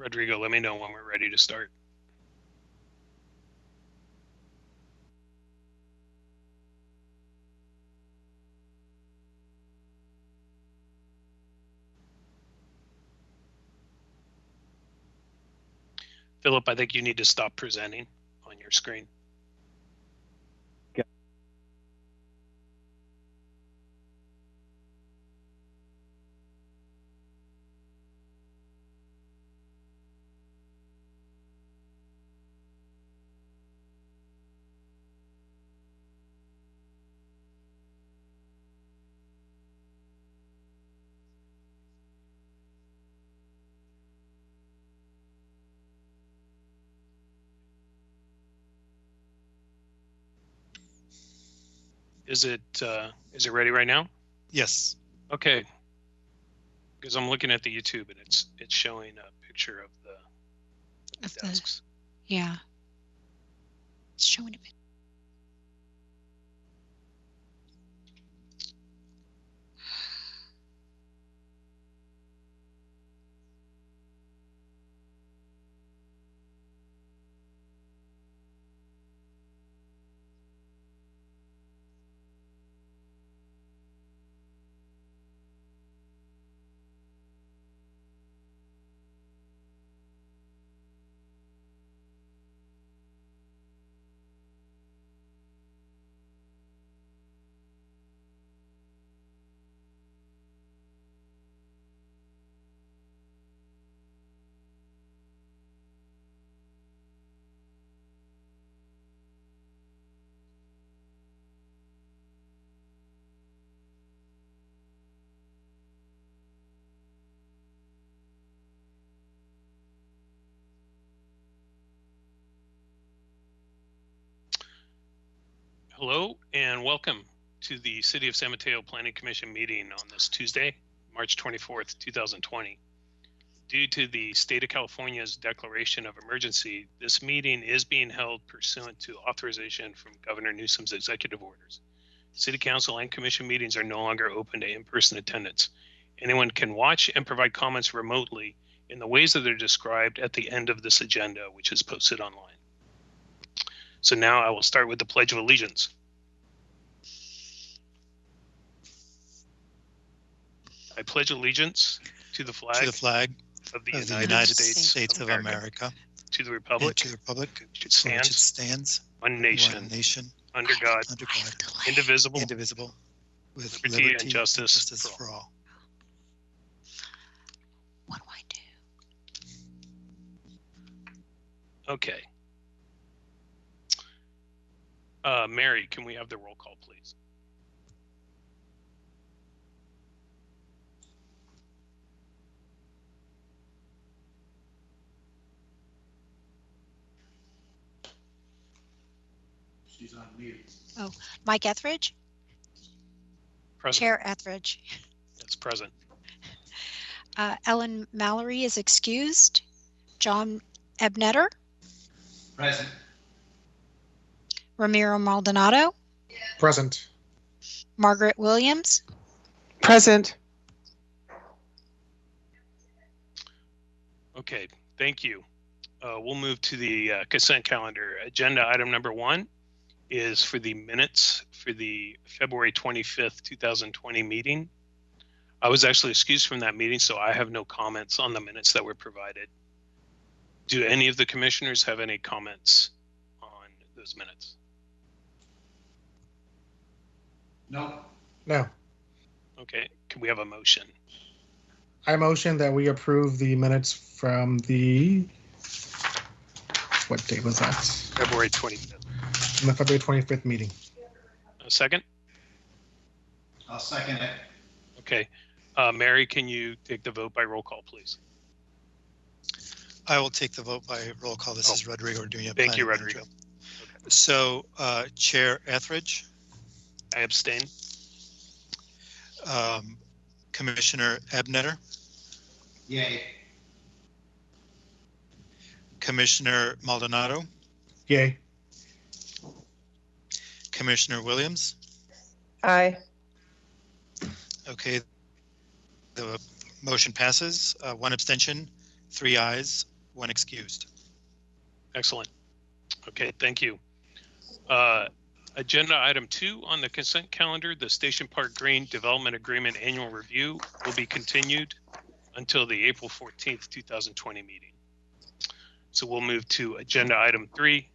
Rodrigo, let me know when we're ready to start. Philip, I think you need to stop presenting on your screen. Is it ready right now? Yes. Okay. Because I'm looking at the YouTube and it's showing a picture of the desks. Yeah. It's showing a bit. Hello and welcome to the City of San Mateo Planning Commission meeting on this Tuesday, March 24th, 2020. Due to the state of California's declaration of emergency, this meeting is being held pursuant to authorization from Governor Newsom's executive orders. City Council and Commission meetings are no longer open to in-person attendance. Anyone can watch and provide comments remotely in the ways that are described at the end of this agenda, which is posted online. So now I will start with the Pledge of Allegiance. I pledge allegiance to the flag of the United States of America, to the republic which stands one nation under God, indivisible, with liberty and justice for all. What do I do? Okay. Mary, can we have the roll call, please? She's on mute. Oh, Mike Etheridge? Present. Chair Etheridge. That's present. Ellen Mallory is excused. John Ebnetter? Present. Ramiro Maldonado? Present. Margaret Williams? Present. Okay, thank you. We'll move to the consent calendar. Agenda item number 1 is for the minutes for the February 25th, 2020 meeting. I was actually excused from that meeting, so I have no comments on the minutes that were provided. Do any of the commissioners have any comments on those minutes? No. No. Okay, can we have a motion? I motion that we approve the minutes from the, what date was that? February 25th. From the February 25th meeting. A second? I'll second it. Okay. Mary, can you take the vote by roll call, please? I will take the vote by roll call. This is Rodrigo doing it. Thank you, Rodrigo. Okay. So, Chair Etheridge. I abstain. Commissioner Ebnetter. Yay. Commissioner Maldonado. Yay. Commissioner Williams. Aye. Okay, the motion passes. 1 abstention, 3 ayes, when excused. Excellent. Okay, thank you. Agenda item 2 on the consent calendar, the Station Park Green Development Agreement Annual Review will be continued until the April 14th, 2020 meeting. So we'll move to agenda item 3,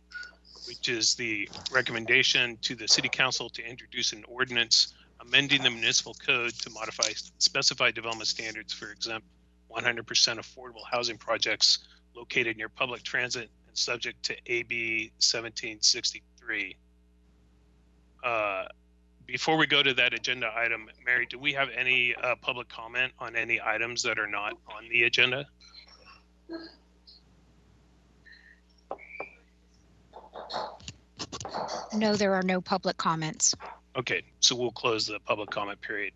which is the recommendation to the City Council to introduce an ordinance amending the municipal code to modify specified development standards for exempt 100% affordable housing projects located near public transit and subject to AB 1763. Before we go to that agenda item, Mary, do we have any public comment on any items that are not on the agenda? No, there are no public comments. Okay, so we'll close the public comment period.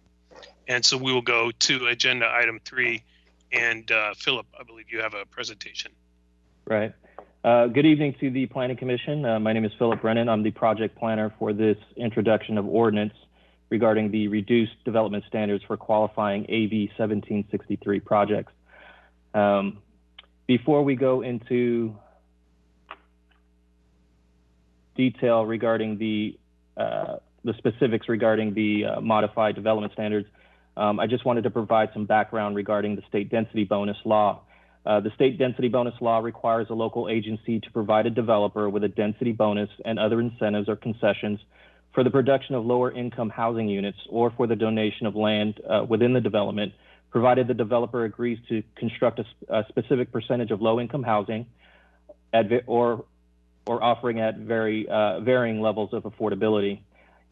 And so we will go to agenda item 3. And Philip, I believe you have a presentation. Right. Good evening to the Planning Commission. My name is Philip Brennan. I'm the project planner for this introduction of ordinance regarding the reduced development standards for qualifying AB 1763 projects. Before we go into detail regarding the specifics regarding the modified development standards, I just wanted to provide some background regarding the state density bonus law. The state density bonus law requires a local agency to provide a developer with a density bonus and other incentives or concessions for the production of lower income housing units or for the donation of land within the development, provided the developer agrees to construct a specific percentage of low income housing or offering at varying levels of affordability.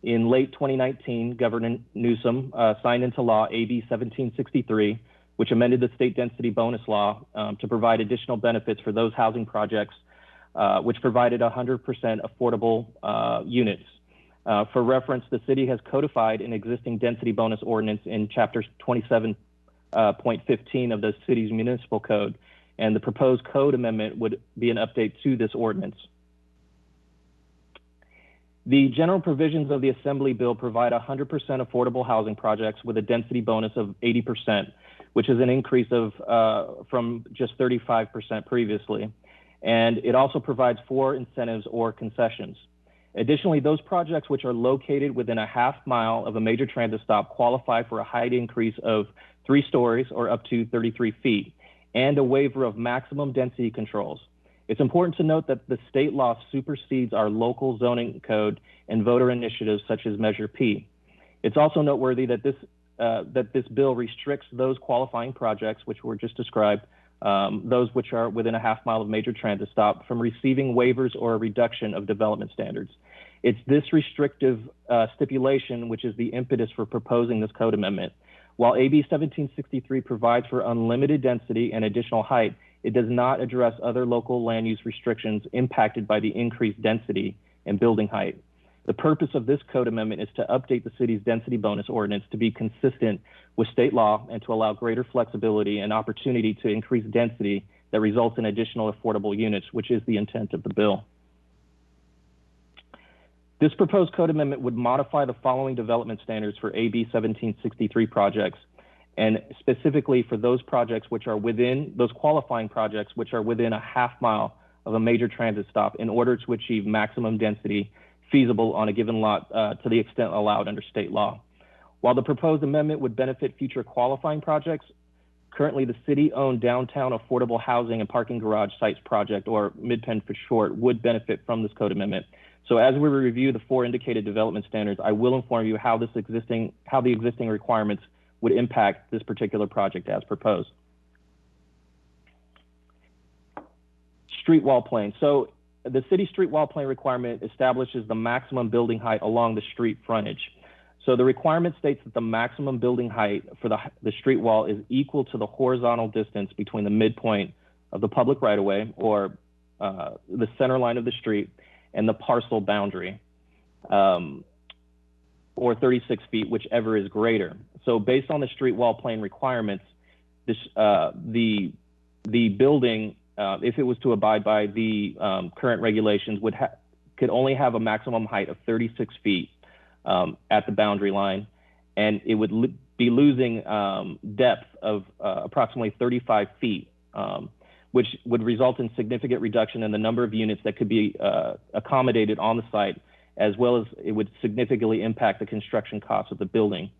In late 2019, Governor Newsom signed into law AB 1763, which amended the state density bonus law to provide additional benefits for those housing projects, which provided 100% affordable units. For reference, the city has codified an existing density bonus ordinance in Chapter 27.15 of the city's municipal code, and the proposed code amendment would be an update to this ordinance. The general provisions of the Assembly Bill provide 100% affordable housing projects with a density bonus of 80%, which is an increase of from just 35% previously. And it also provides 4 incentives or concessions. Additionally, those projects which are located within a half mile of a major transit stop qualify for a height increase of 3 stories or up to 33 feet and a waiver of maximum density controls. It's important to note that the state law supersedes our local zoning code and voter initiatives such as Measure P. It's also noteworthy that this bill restricts those qualifying projects which were just described, those which are within a half mile of major transit stop, from receiving waivers or a reduction of development standards. It's this restrictive stipulation which is the impetus for proposing this code amendment. While AB 1763 provides for unlimited density and additional height, it does not address other local land use restrictions impacted by the increased density and building height. The purpose of this code amendment is to update the city's density bonus ordinance to be consistent with state law and to allow greater flexibility and opportunity to increase density that results in additional affordable units, which is the intent of the bill. This proposed code amendment would modify the following development standards for AB 1763 projects, and specifically for those projects which are within, those qualifying projects which are within a half mile of a major transit stop in order to achieve maximum density feasible on a given lot to the extent allowed under state law. While the proposed amendment would benefit future qualifying projects, currently the city-owned downtown affordable housing and parking garage sites project, or MidPen for short, would benefit from this code amendment. So as we review the 4 indicated development standards, I will inform you how the existing requirements would impact this particular project as proposed. Street wall plane. So the city street wall plane requirement establishes the maximum building height along the street frontage. So the requirement states that the maximum building height for the street wall is equal to the horizontal distance between the midpoint of the public right-of-way, or the center line of the street, and the parcel boundary, or 36 feet, whichever is greater. So based on the street wall plane requirements, this, the building, if it was to abide by the current regulations, could only have a maximum height of 36 feet at the boundary line, and it would be losing depth of approximately 35 feet, which would result in significant reduction in the number of units that could be accommodated on the site, as well as it would significantly impact the construction costs of the building.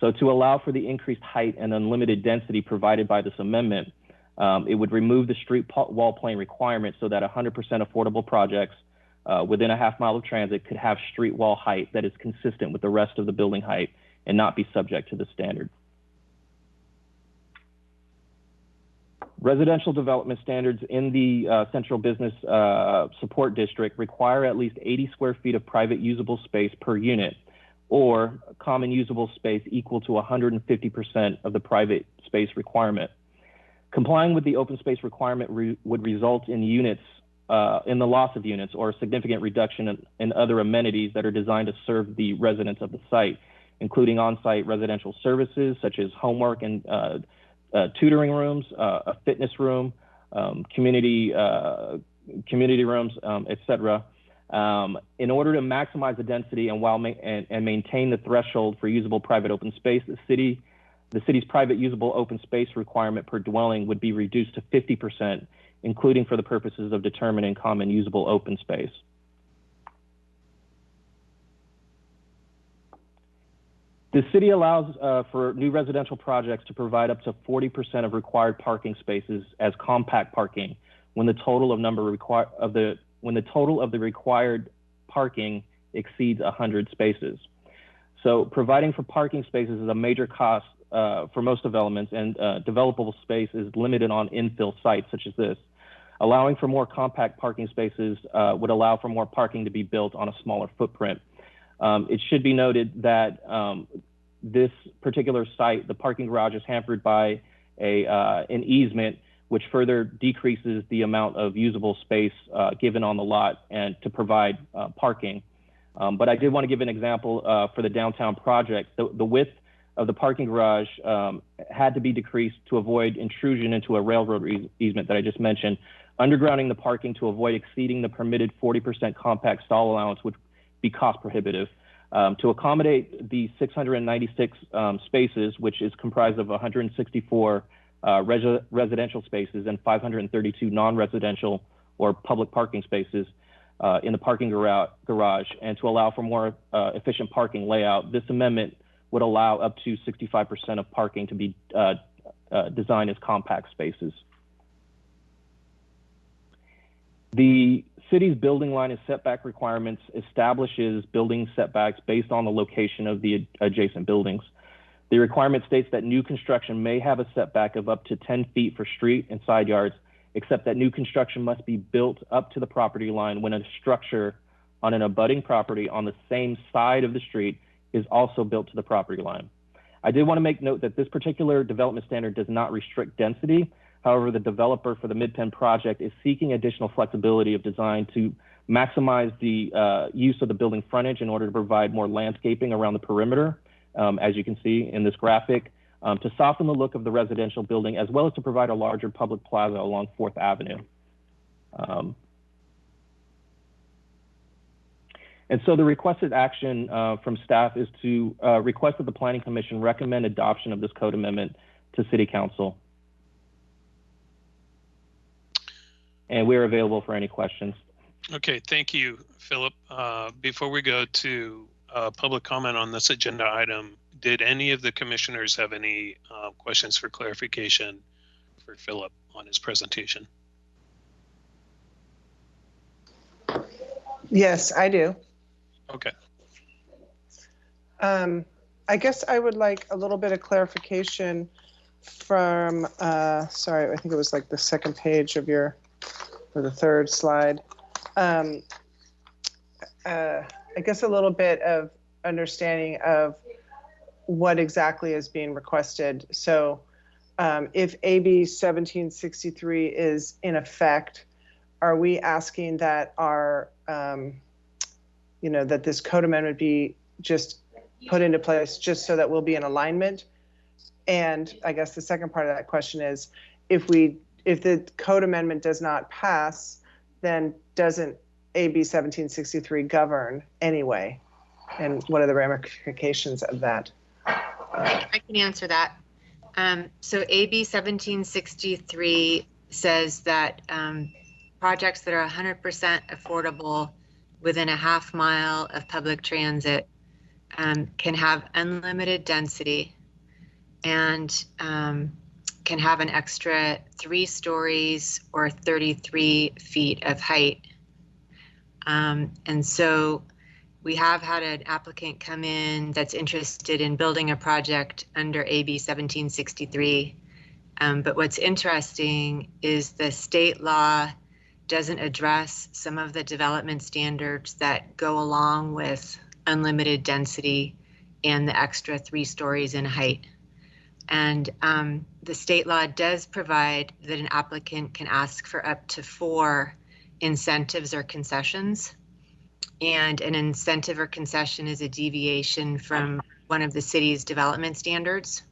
So to allow for the increased height and unlimited density provided by this amendment, it would remove the street wall plane requirement so that 100% affordable projects within a half mile of transit could have street wall height that is consistent with the rest of the building height and not be subject to the standard. Residential development standards in the Central Business Support District require at least 80 square feet of private usable space per unit, or common usable space equal to 150% of the private space requirement. Complying with the open space requirement would result in in the loss of units or a significant reduction in other amenities that are designed to serve the residents of the site, including on-site residential services such as homework and tutoring rooms, a fitness room, community rooms, etc. In order to maximize the density and maintain the threshold for usable private open space, the city's private usable open space requirement per dwelling would be reduced to 50%, including for the purposes of determining common usable open space. The city allows for new residential projects to provide up to 40% of required parking spaces as compact parking when the total of the required parking exceeds 100 spaces. So providing for parking spaces is a major cost for most developments, and developable space is limited on infill sites such as this. Allowing for more compact parking spaces would allow for more parking to be built on a smaller footprint. It should be noted that this particular site, the parking garage, is hampered by an easement, which further decreases the amount of usable space given on the lot and to provide parking. But I did want to give an example for the downtown project. The width of the parking garage had to be decreased to avoid intrusion into a railroad easement that I just mentioned. Undergrounding the parking to avoid exceeding the permitted 40% compact stall allowance would be cost prohibitive. To accommodate the 696 spaces, which is comprised of 164 residential spaces and 532 non-residential or public parking spaces in the parking garage, and to allow for more efficient parking layout, this amendment would allow up to 65% of parking to be designed as compact spaces. The city's building line and setback requirements establishes building setbacks based on the location of the adjacent buildings. The requirement states that new construction may have a setback of up to 10 feet for street and side yards, except that new construction must be built up to the property line when a structure on an abutting property on the same side of the street is also built to the property line. I did want to make note that this particular development standard does not restrict density. However, the developer for the Mid-Penn project is seeking additional flexibility of design to maximize the use of the building frontage in order to provide more landscaping around the perimeter, as you can see in this graphic, to soften the look of the residential building, as well as to provide a larger public plaza along 4th Avenue. And so the requested action from staff is to request that the Planning Commission recommend adoption of this code amendment to City Council. And we're available for any questions. Okay, thank you, Philip. Before we go to public comment on this agenda item, did any of the commissioners have any questions for clarification for Philip on his presentation? Yes, I do. Okay. I guess I would like a little bit of clarification from, sorry, I think it was like the second page of your, or the third slide. I guess a little bit of understanding of what exactly is being requested. So if AB 1763 is in effect, are we asking that our, that this code amendment be just put into place just so that we'll be in alignment? And I guess the second part of that question is, if the code amendment does not pass, then doesn't AB 1763 govern anyway? And what are the ramifications of that? I can answer that. So AB 1763 says that projects that are 100% affordable within a half mile of public transit can have unlimited density and can have an extra 3 stories or 33 feet of height. And so we have had an applicant come in that's interested in building a project under AB 1763. But what's interesting is the state law doesn't address some of the development standards that go along with unlimited density and the extra 3 stories in height. And the state law does provide that an applicant can ask for up to 4 incentives or concessions. And an incentive or concession is a deviation from one of the city's development standards.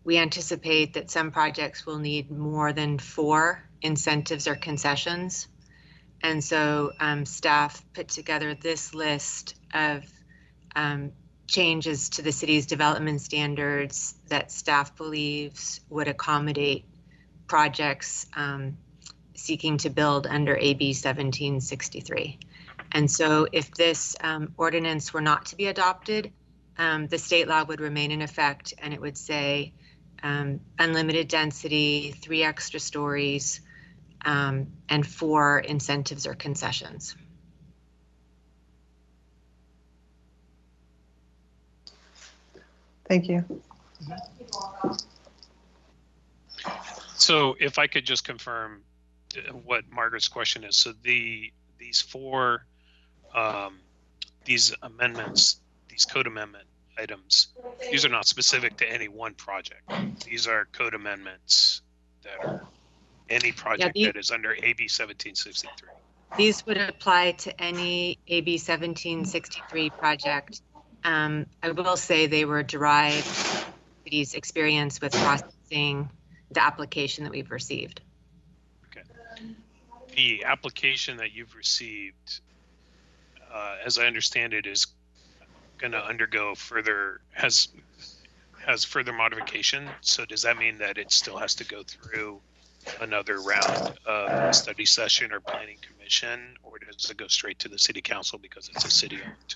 We anticipate that some projects will need more than 4 incentives or concessions. And so staff put together this list of changes to the city's development standards that staff believes would accommodate projects seeking to build under AB 1763. And so if this ordinance were not to be adopted, the state law would remain in effect, and it would say unlimited density, 3 extra stories, and 4 incentives or concessions. Thank you. So if I could just confirm what Margaret's question is. So these 4, these amendments, these code amendment items, these are not specific to any one project. These are code amendments that are any project that is under AB 1763. These would apply to any AB 1763 project. I will say they were derived from the city's experience with processing the application that we've received. Okay. The application that you've received, as I understand it, is going to undergo further, has further modification. So does that mean that it still has to go through another round of study session or planning commission, or does it go straight to the city council because it's a city-owned?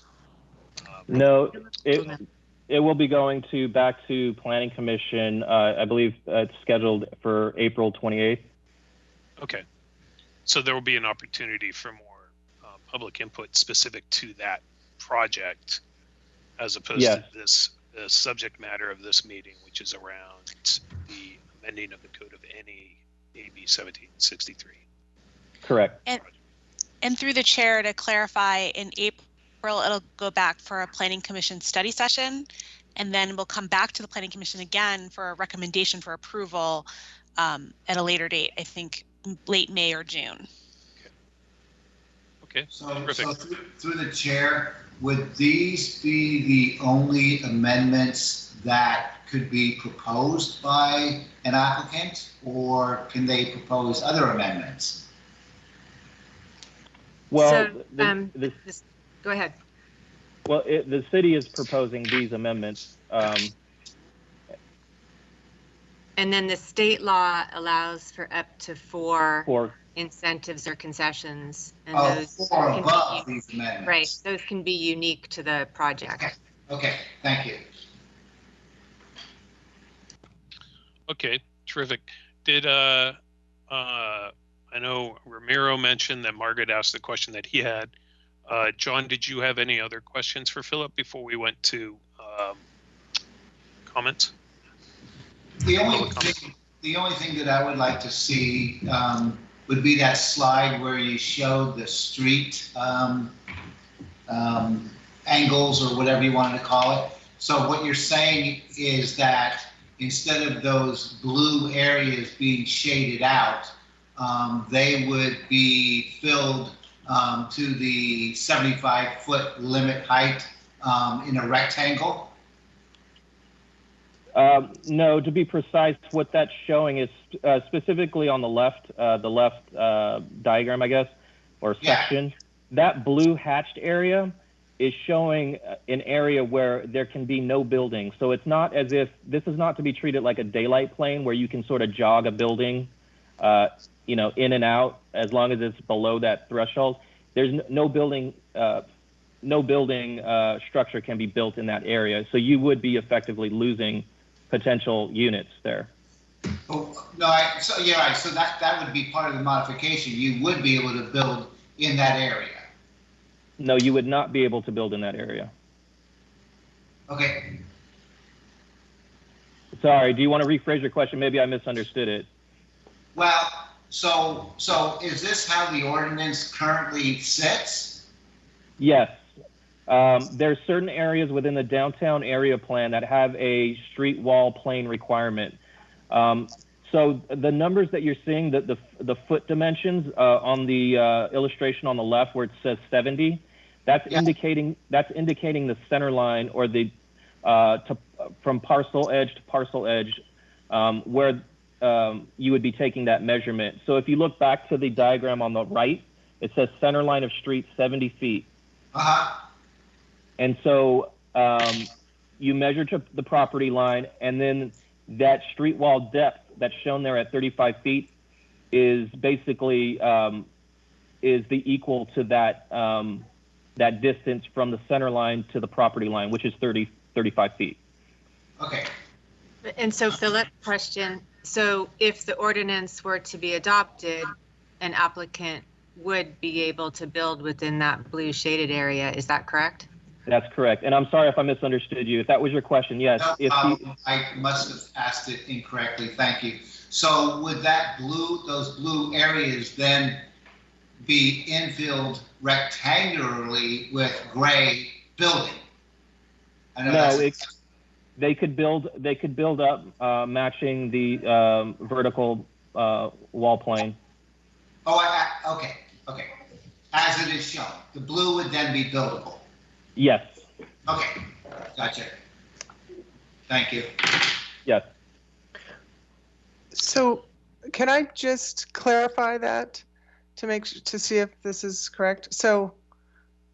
No, it will be going back to planning commission. I believe it's scheduled for April 28th. Okay, so there will be an opportunity for more public input specific to that project, as opposed to this the subject matter of this meeting, which is around the amending of the code of any AB 1763. Correct. And through the chair, to clarify, in April, it'll go back for a planning commission study session, and then we'll come back to the planning commission again for a recommendation for approval at a later date, I think late May or June. Okay. So Terrific. through the chair, would these be the only amendments that could be proposed by an applicant, or can they propose other amendments? Well, so, go ahead. Well, the city is proposing these amendments. And then the state law allows for up to 4 incentives or concessions. And those 4 above these amendments. Right, those can be unique to the project. Okay, thank you. Okay, terrific. Did I know Ramiro mentioned that Margaret asked the question that he had. John, did you have any other questions for Philip before we went to comments? The only thing that I would like to see would be that slide where you showed the street angles, or whatever you wanted to call it. So what you're saying is that instead of those blue areas being shaded out, they would be filled to the 75-foot limit height in a rectangle? No, to be precise, what that's showing is specifically on the left diagram, I guess, or section. That blue hatched area is showing an area where there can be no building. So it's not as if, this is not to be treated like a daylight plane where you can sort of jog a building in and out, as long as it's below that threshold. There's no building structure can be built in that area. So you would be effectively losing potential units there. Oh, no, so that would be part of the modification. You would be able to build in that area. No, you would not be able to build in that area. Okay. Sorry, do you want to rephrase your question? Maybe I misunderstood it. Well, so is this how the ordinance currently sits? Yes. There's certain areas within the downtown area plan that have a street wall plane requirement. So the numbers that you're seeing, the foot dimensions on the illustration on the left where it says 70, that's indicating the center line, or the from parcel edge to parcel edge, where you would be taking that measurement. So if you look back to the diagram on the right, it says center line of street 70 feet. And so you measure to the property line, and then that street wall depth that's shown there at 35 feet is basically is the equal to that that distance from the center line to the property line, which is 35 feet. Okay. And so, Philip, question. So if the ordinance were to be adopted, an applicant would be able to build within that blue shaded area. Is that correct? That's correct. And I'm sorry if I misunderstood you. If that was your question, yes. I must have asked it incorrectly. Thank you. So would those blue areas then be infilled rectangularly with gray building? No, they could build up matching the vertical wall plane. Oh, okay. As it is shown, the blue would then be buildable. Yes. Okay, gotcha. Thank you. Yes. So can I just clarify that to see if this is correct? So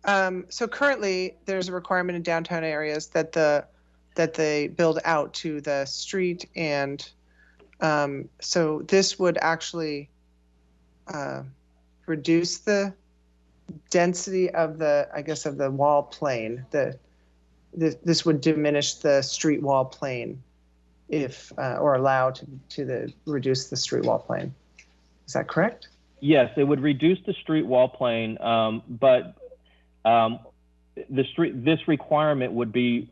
so currently there's a requirement in downtown areas that they build out to the street, and so this would actually reduce the density of the wall plane. This would diminish the street wall plane if or allow to reduce the street wall plane. Is that correct? Yes, it would reduce the street wall plane, but this requirement would be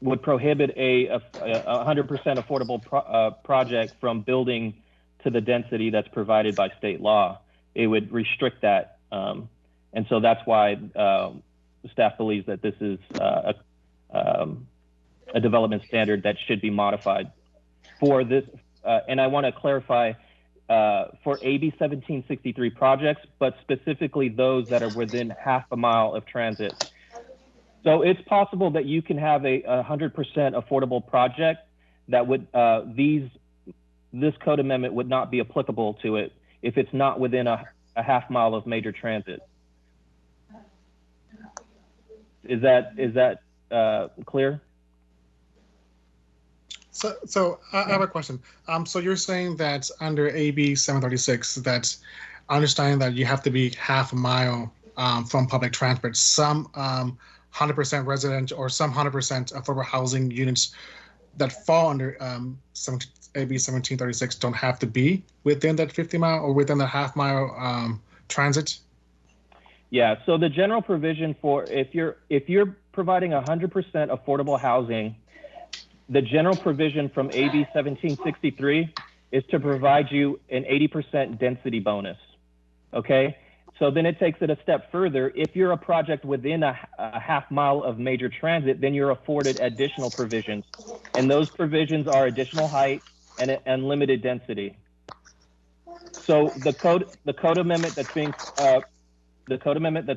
would prohibit a 100% affordable project from building to the density that's provided by state law. It would restrict that, and so that's why staff believes that this is a development standard that should be modified for this. And I want to clarify for AB 1763 projects, but specifically those that are within half a mile of transit. So it's possible that you can have a 100% affordable project that would this code amendment would not be applicable to it if it's not within a half mile of major transit. Is that clear? So I have a question. So you're saying that under AB 736, that understanding that you have to be half a mile from public transport, some 100% residential or some 100% affordable housing units that fall under AB 1736 don't have to be within that 50 mile or within the half mile transit? Yeah, so the general provision for if you're providing 100% affordable housing, the general provision from AB 1763 is to provide you an 80% density bonus, okay? So then it takes it a step further. If you're a project within a half mile of major transit, then you're afforded additional provisions. And those provisions are additional height and unlimited density. So the code amendment that's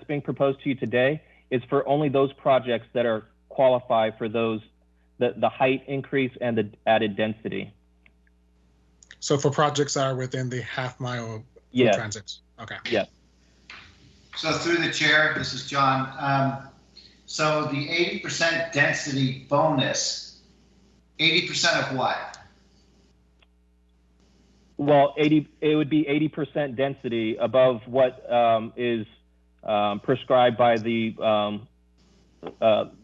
being proposed to you today is for only those projects that are qualify for those the height increase and the added density. So for projects that are within the half mile of transit. Okay. Yeah. So through the chair, this is John. So the 80% density bonus, 80% of what? Well, it would be 80% density above what is prescribed by the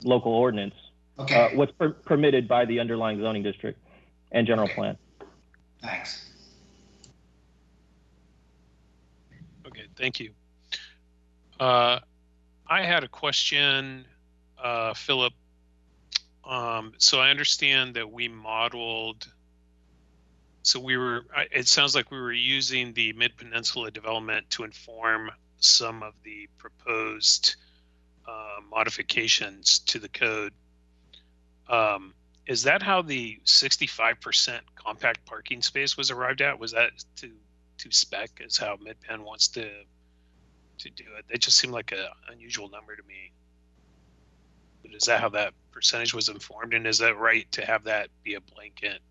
local ordinance. Okay. What's permitted by the underlying zoning district and general plan. Thanks. Okay, thank you. I had a question, Philip. So I understand that we modeled, so it sounds like we were using the Mid-Peninsula development to inform some of the proposed modifications to the code. Is that how the 65% compact parking space was arrived at? Was that to spec is how MidPen wants to do it? It just seemed like an unusual number to me. But is that how that percentage was informed? And is that right to have that be a blanket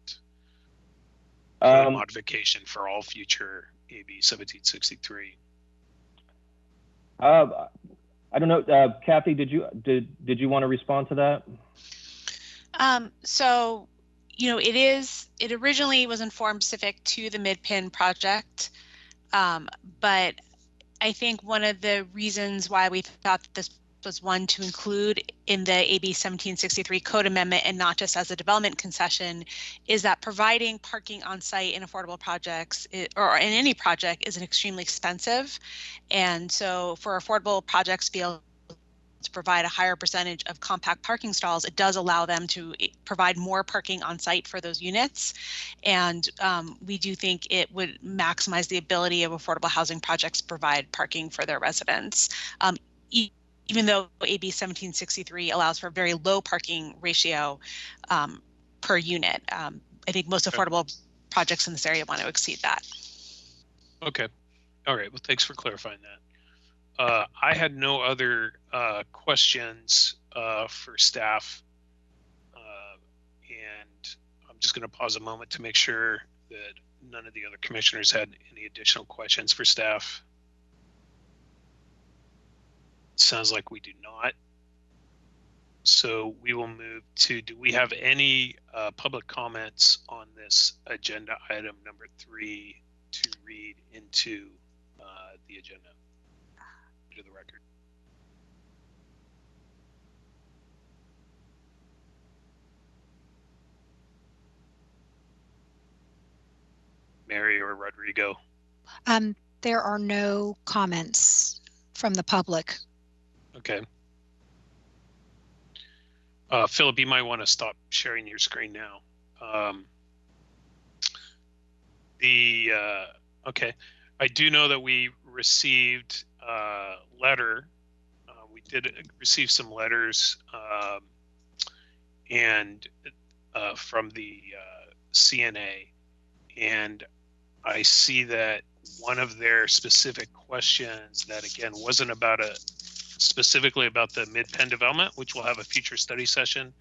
modification for all future AB 1763? I don't know, Kathy, did you want to respond to that? So, it originally was informed specific to the MidPen project, but I think one of the reasons why we thought that this was one to include in the AB 1763 code amendment and not just as a development concession is that providing parking on site in affordable projects or in any project is extremely expensive. And so for affordable projects to be able to provide a higher percentage of compact parking stalls, it does allow them to provide more parking on site for those units. And we do think it would maximize the ability of affordable housing projects to provide parking for their residents. Even though AB 1763 allows for a very low parking ratio per unit. I think most affordable projects in this area want to exceed that. Okay. All right. Well, thanks for clarifying that. I had no other questions for staff. And I'm just going to pause a moment to make sure that none of the other commissioners had any additional questions for staff. Sounds like we do not. So we will move to, do we have any public comments on this agenda item number 3 to read into the agenda, to the record? Mary or Rodrigo? There are no comments from the public. Okay. Philip, you might want to stop sharing your screen now. Okay, I do know that we received a letter. We did receive some letters and from the CNA, and I see that one of their specific questions that again wasn't about specifically about the MidPen development, which will have a future study session,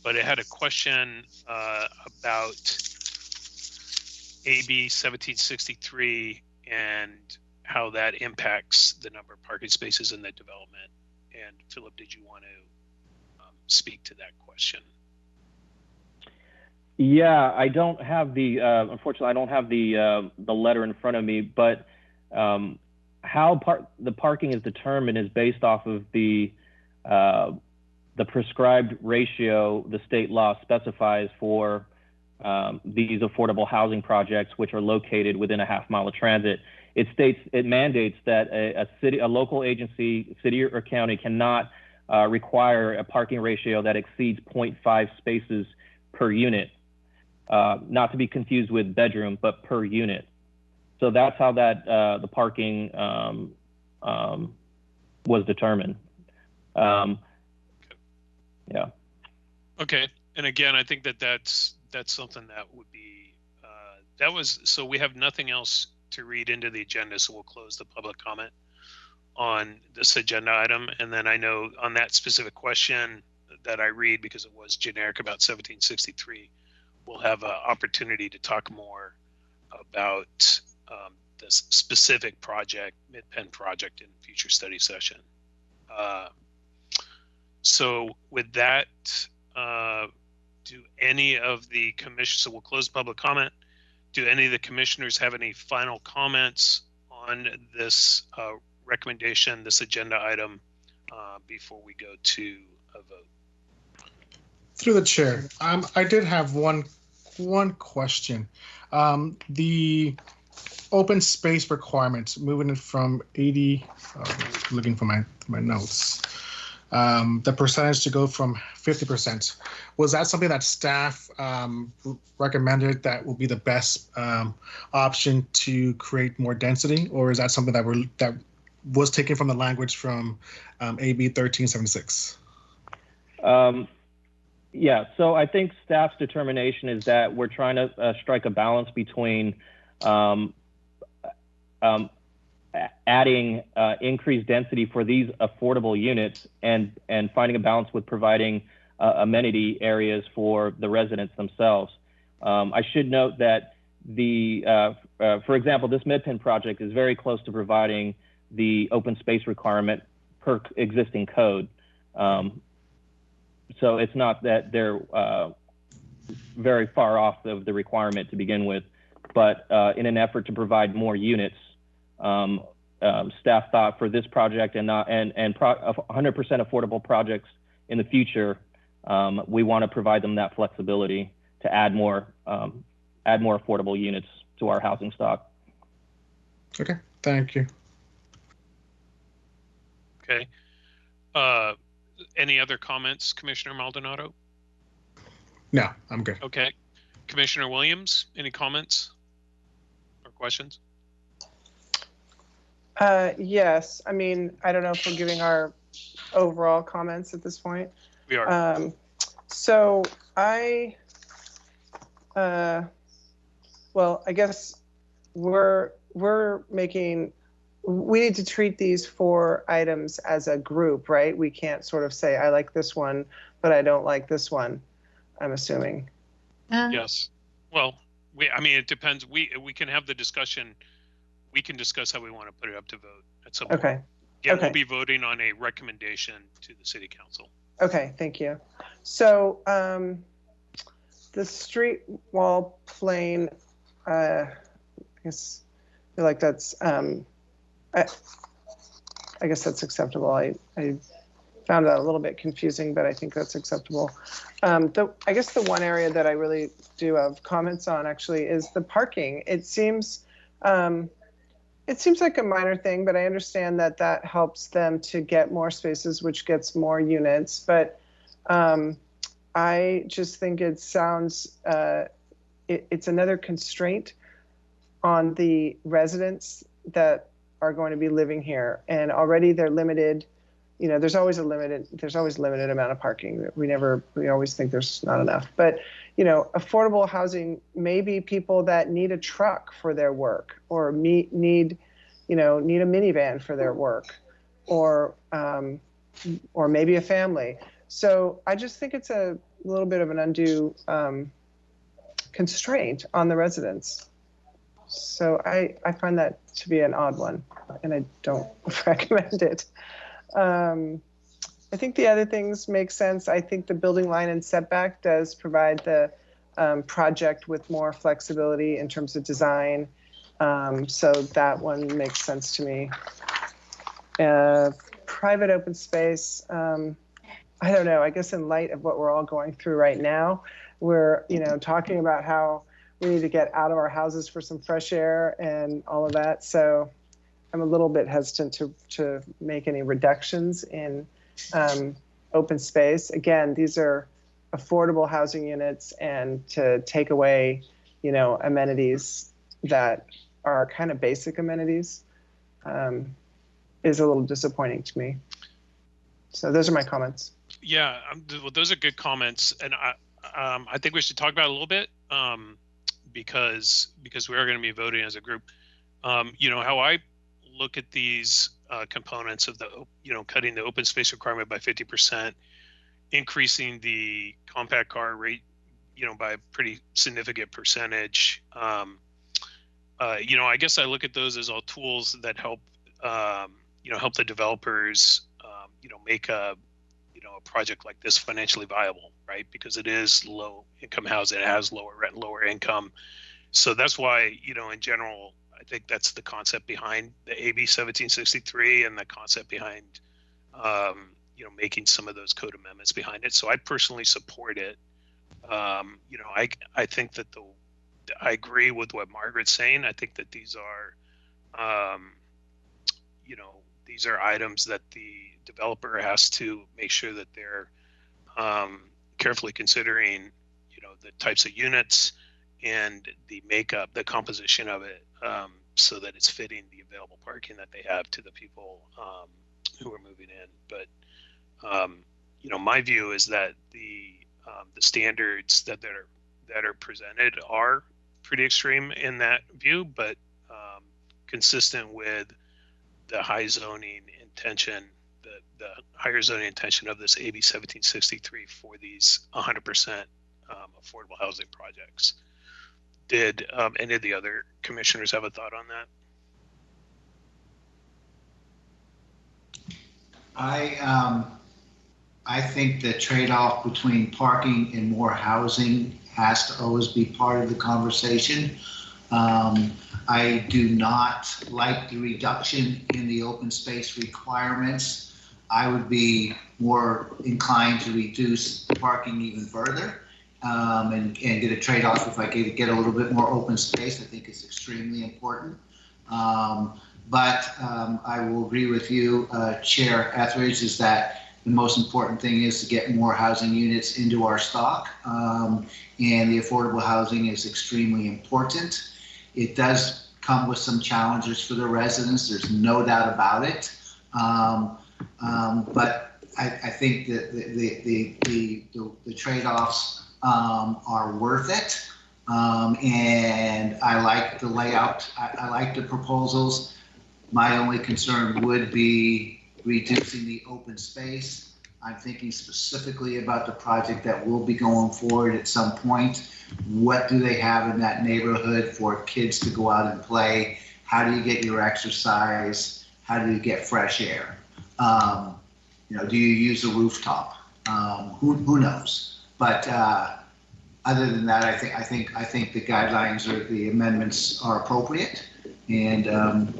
but it had a question about AB 1763 and how that impacts the number of parking spaces in the development. And Philip, did you want to speak to that question? Yeah, I don't have the, unfortunately, I don't have the letter in front of me, but how the parking is determined is based off of the prescribed ratio the state law specifies for these affordable housing projects, which are located within a half mile of transit. It mandates that a local agency, city or county, cannot require a parking ratio that exceeds 0.5 spaces per unit. Not to be confused with bedroom, but per unit. So that's how that the parking was determined. Yeah. Okay, and again, I think that's something that would be so we have nothing else to read into the agenda, so we'll close the public comment on this agenda item. And then I know on that specific question that I read, because it was generic about 1763, we'll have an opportunity to talk more about this specific project, MidPen project, in future study session. So with that, do any of the commission, so we'll close public comment. Do any of the commissioners have any final comments on this recommendation, this agenda item, before we go to a vote? Through the chair, I did have one question. The open space requirements, moving it from 80, looking for my notes, the percentage to go from 50%. Was that something that staff recommended that will be the best option to create more density, or is that something that was taken from the language from AB 1376? Yeah, so I think staff's determination is that we're trying to strike a balance between adding increased density for these affordable units and finding a balance with providing amenity areas for the residents themselves. I should note that for example, this Midpen project is very close to providing the open space requirement per existing code. So it's not that they're very far off of the requirement to begin with, but in an effort to provide more units, staff thought for this project and 100% affordable projects in the future, we want to provide them that flexibility to add more affordable units to our housing stock. Okay, thank you. Okay. Any other comments, Commissioner Maldonado? No, I'm good. Okay. Commissioner Williams, any comments or questions? Yes. I mean, I don't know if we're giving our overall comments at this point. We are. So well, I guess we need to treat these 4 items as a group, right? We can't sort of say, I like this one, but I don't like this one, I'm assuming. Yes. Well, I mean, it depends. We can have the discussion. We can discuss how we want to put it up to vote at some point. Okay. Yeah, okay. We'll be voting on a recommendation to the city council. Okay, thank you. So the street wall plane, I guess I feel like that's, I guess that's acceptable. I found that a little bit confusing, but I think that's acceptable. I guess the one area that I really do have comments on actually is the parking. It seems like a minor thing, but I understand that that helps them to get more spaces, which gets more units. But I just think it sounds, it's another constraint on the residents that are going to be living here. And already they're limited. You know, there's always a limited amount of parking. We always think there's not enough. But, you know, affordable housing may be people that need a truck for their work, or need a minivan for their work, or maybe a family. So I just think it's a little bit of an undue constraint on the residents. So I find that to be an odd one, and I don't recommend it. I think the other things make sense. I think the building line and setback does provide the project with more flexibility in terms of design. So that one makes sense to me. Private open space, I don't know, I guess in light of what we're all going through right now, we're, talking about how we need to get out of our houses for some fresh air and all of that. So I'm a little bit hesitant to make any reductions in open space. Again, these are affordable housing units, and to take away, amenities that are kind of basic amenities is a little disappointing to me. So those are my comments. Yeah, well, those are good comments, and I think we should talk about it a little bit because we are going to be voting as a group. How I look at these components of the, cutting the open space requirement by 50%, increasing the compact car rate, by a pretty significant percentage. I guess I look at those as all tools that help, help the developers, make a project like this financially viable, right? Because it is low income housing, it has lower rent, lower income, So that's why, in general, I think that's the concept behind the AB 1763 and the concept behind, making some of those code amendments behind it. So I personally support it. I think that I agree with what Margaret's saying. I think that these are, these are items that the developer has to make sure that they're carefully considering, the types of units and the makeup, the composition of it, so that it's fitting the available parking that they have to the people who are moving in. But my view is that the standards that are presented are pretty extreme in that view, but consistent with the high zoning intention, the higher zoning intention of this AB 1763 for these 100% affordable housing projects. Did any of the other commissioners have a thought on that? I think the trade-off between parking and more housing has to always be part of the conversation. I do not like the reduction in the open space requirements. I would be more inclined to reduce the parking even further and get a trade-off if I could get a little bit more open space. I think it's extremely important. But I will agree with you, Chair Etheridge, is that the most important thing is to get more housing units into our stock, and the affordable housing is extremely important. It does come with some challenges for the residents. There's no doubt about it. But I think that the trade-offs are worth it. And I like the layout. I like the proposals. My only concern would be reducing the open space. I'm thinking specifically about the project that will be going forward at some point. What do they have in that neighborhood for kids to go out and play? How do you get your exercise? How do you get fresh air? Do you use a rooftop? Who knows? But other than that, I think the guidelines or the amendments are appropriate, and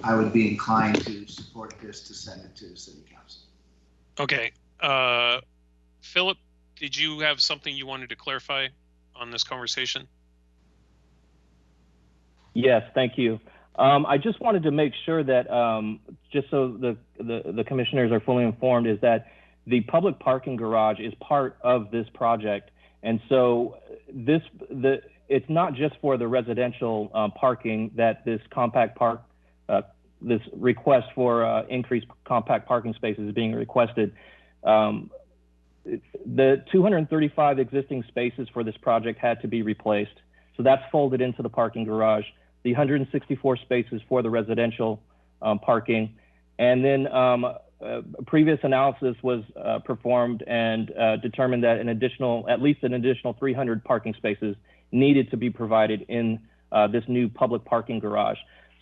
I would be inclined to support this to send it to the City Council. Okay, Philip, did you have something you wanted to clarify on this conversation? Yes, thank you. I just wanted to make sure that, just so the commissioners are fully informed, is that the public parking garage is part of this project. And so it's not just for the residential parking that this this request for increased compact parking spaces is being requested. The 235 existing spaces for this project had to be replaced. So that's folded into the parking garage. The 164 spaces for the residential parking. And then previous analysis was performed and determined that at least an additional 300 parking spaces needed to be provided in this new public parking garage.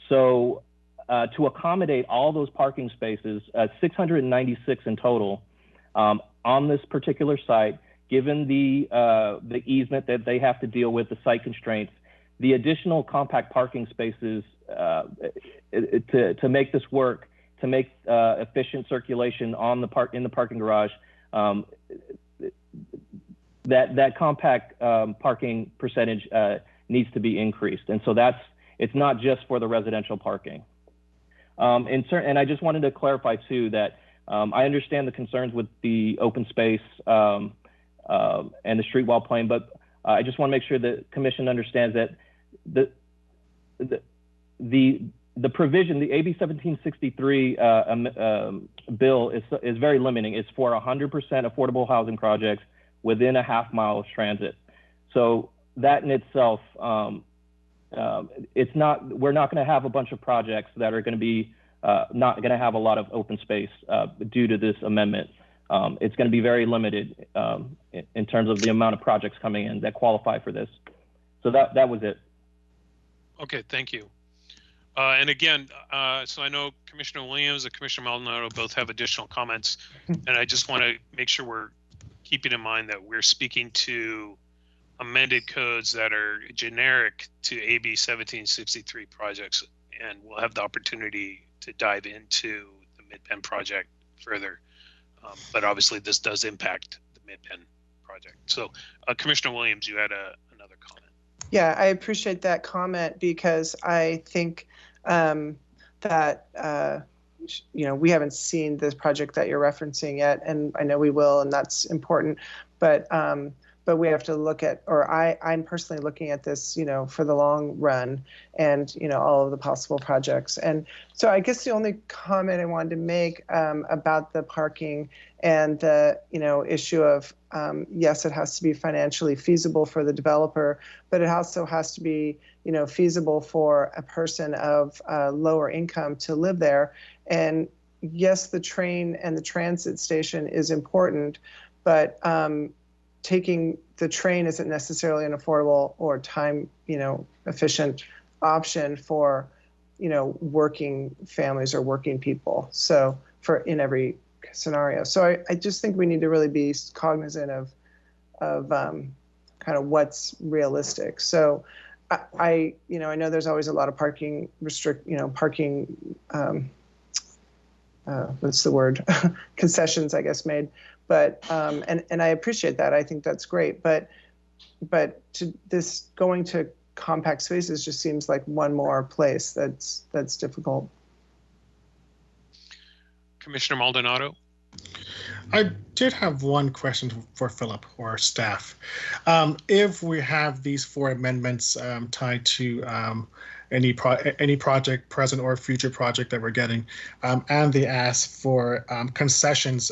So to accommodate all those parking spaces, 696 in total on this particular site, given the easement that they have to deal with, the site constraints, the additional compact parking spaces to make this work, to make efficient circulation in the parking garage, that compact parking percentage needs to be increased. And so it's not just for the residential parking. And I just wanted to clarify too that I understand the concerns with the open space and the street wall plane, but I just want to make sure the commission understands that the provision, the AB 1763 bill is very limiting. It's for 100% affordable housing projects within a half mile of transit. So that in itself, we're not going to have a bunch of projects that are going to be not going to have a lot of open space due to this amendment. It's going to be very limited in terms of the amount of projects coming in that qualify for this. So that was it. Okay, thank you. And again, so I know Commissioner Williams and Commissioner Maldonado both have additional comments, and I just want to make sure we're keeping in mind that we're speaking to amended codes that are generic to AB 1763 projects, and we'll have the opportunity to dive into the Mid-Penn project further. But obviously this does impact the Mid-Penn project. So Commissioner Williams, you had another comment. Yeah, I appreciate that comment because I think that we haven't seen this project that you're referencing yet, and I know we will, and that's important. But we have to look at, or I'm personally looking at this, for the long run, and all of the possible projects. And so I guess the only comment I wanted to make about the parking and the issue of yes, it has to be financially feasible for the developer, but it also has to be feasible for a person of lower income to live there. And yes, the train and the transit station is important, but taking the train isn't necessarily an affordable or time efficient option for working families or working people. So in every scenario. So I just think we need to really be cognizant of kind of what's realistic. So I know there's always a lot of parking what's the word? concessions, I guess, made. But and I appreciate that. I think that's great. But going to compact spaces just seems like one more place that's difficult. Commissioner Maldonado. I did have one question for Philip or staff. If we have these 4 amendments tied to any project, present or future project that we're getting, and they ask for concessions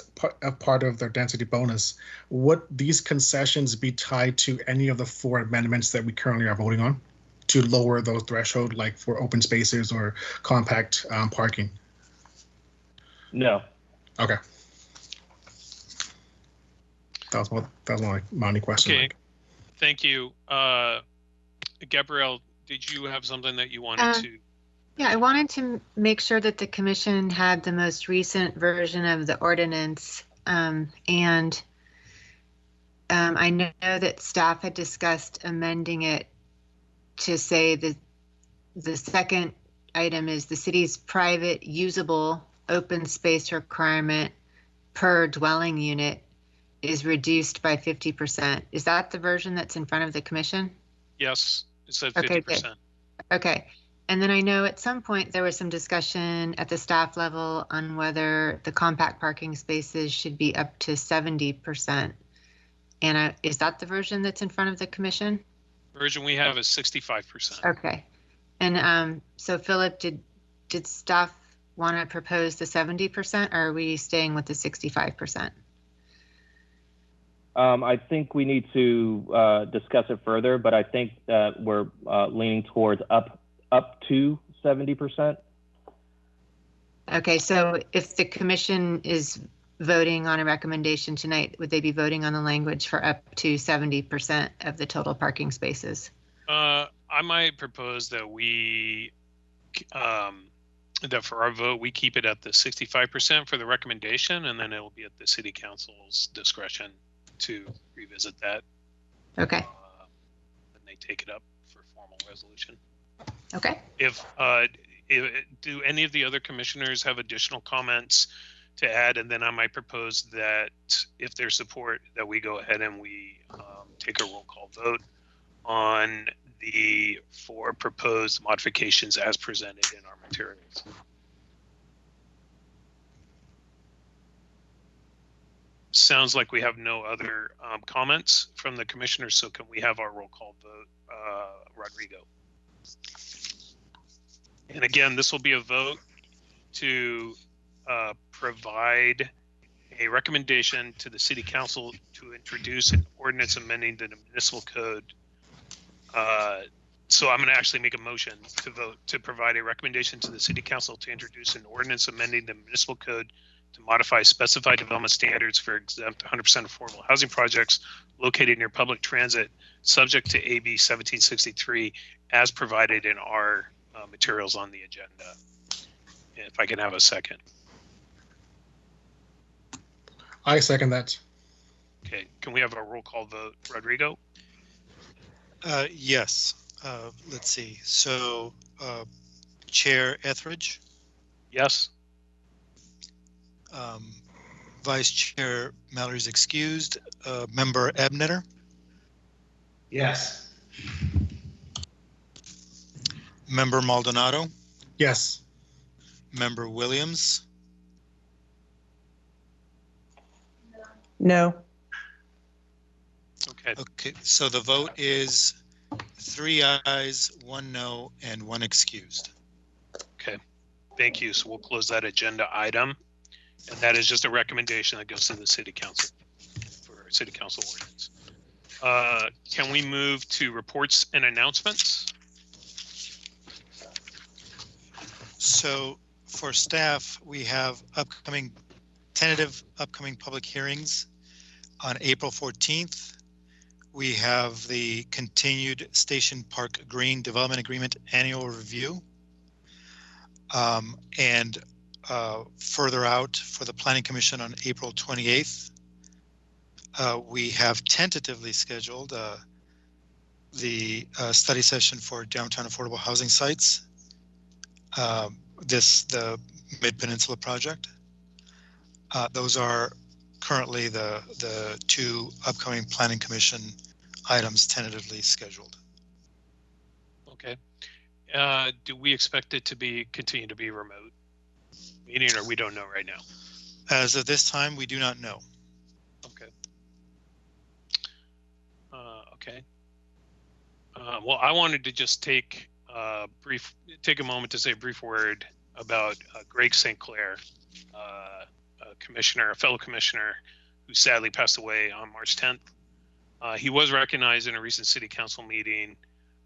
part of their density bonus, would these concessions be tied to any of the 4 amendments that we currently are voting on to lower those threshold, like for open spaces or compact parking? No. Okay. That was my only question. Okay, thank you. Gabrielle, did you have something that you wanted to? Yeah, I wanted to make sure that the commission had the most recent version of the ordinance. I know that staff had discussed amending it to say that the second item is the city's private usable open space requirement per dwelling unit is reduced by 50%. Is that the version that's in front of the commission? Yes, it said 50%. Okay. And then I know at some point there was some discussion at the staff level on whether the compact parking spaces should be up to 70%. And is that the version that's in front of the commission? Version we have is 65%. Okay. And so Philip, did staff want to propose the 70%, or are we staying with the 65%? I think we need to discuss it further, but I think that we're leaning towards up to 70%. Okay, so if the commission is voting on a recommendation tonight, would they be voting on the language for up to 70% of the total parking spaces? I might propose that we that for our vote we keep it at the 65% for the recommendation, and then it will be at the city council's discretion to revisit that. Okay. And they take it up for formal resolution. Okay. If do any of the other commissioners have additional comments to add? And then I might propose that if there's support, that we go ahead and we take a roll call vote on the 4 proposed modifications as presented in our materials. Sounds like we have no other comments from the commissioners, so can we have our roll call vote? Rodrigo. And again, this will be a vote to provide a recommendation to the city council to introduce an ordinance amending the municipal code. So I'm going to actually make a motion to vote to provide a recommendation to the city council to introduce an ordinance amending the municipal code to modify specified development standards for exempt 100% affordable housing projects located near public transit, subject to AB 1763, as provided in our materials on the agenda. If I can have a second. I second that. Okay, can we have a roll call vote? Rodrigo? Yes. Let's see. So, Chair Etheridge, Yes. Vice Chair Mallory's excused. Member Ebneter, Yes. Member Maldonado, Yes. Member Williams, No. Okay. Okay, so the vote is 3 ayes, 1 no, and 1 excused. Okay. Thank you. So we'll close that agenda item. And that is just a recommendation that goes to the city council for city council ordinance. Can we move to reports and announcements? So for staff, we have tentative upcoming public hearings on April 14th. We have the continued Station Park Green Development Agreement Annual Review. And further out for the Planning Commission on April 28th. We have tentatively scheduled the study session for downtown affordable housing sites. The Mid-Peninsula project. Those are currently the 2 upcoming Planning Commission items tentatively scheduled. Okay. Do we expect it to continue to be remote meeting, or we don't know right now? As of this time, we do not know. Okay. Okay. Well, I wanted to just take a moment to say a brief word about Greg St. Clair, a fellow commissioner who sadly passed away on March 10th. He was recognized in a recent city council meeting,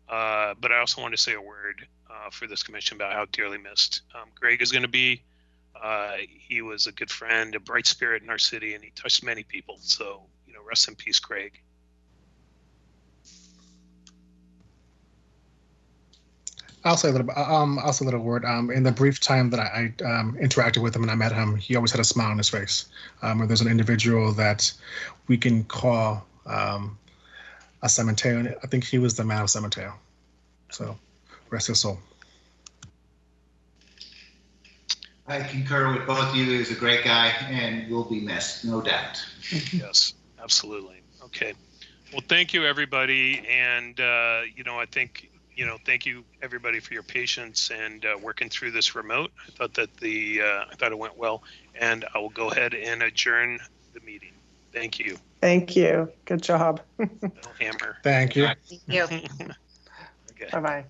but I also want to say a word for this commission about how dearly missed Greg is going to be. He was a good friend, a bright spirit in our city, and he touched many people. So, rest in peace, Greg. I'll say a little word. In the brief time that I interacted with him and I met him, he always had a smile on his face. There's an individual that we can call a San Mateo, and I think he was the man of San Mateo. So, rest his soul. I concur with both of you. He was a great guy and will be missed, no doubt. Yes, absolutely. Okay. Well, thank you, everybody. And, I think, thank you, everybody, for your patience and working through this remote. I thought that I thought it went well. And I will go ahead and adjourn the meeting. Thank you. Thank you. Good job. Hammer. Thank you. Thank you. Okay. Bye-bye.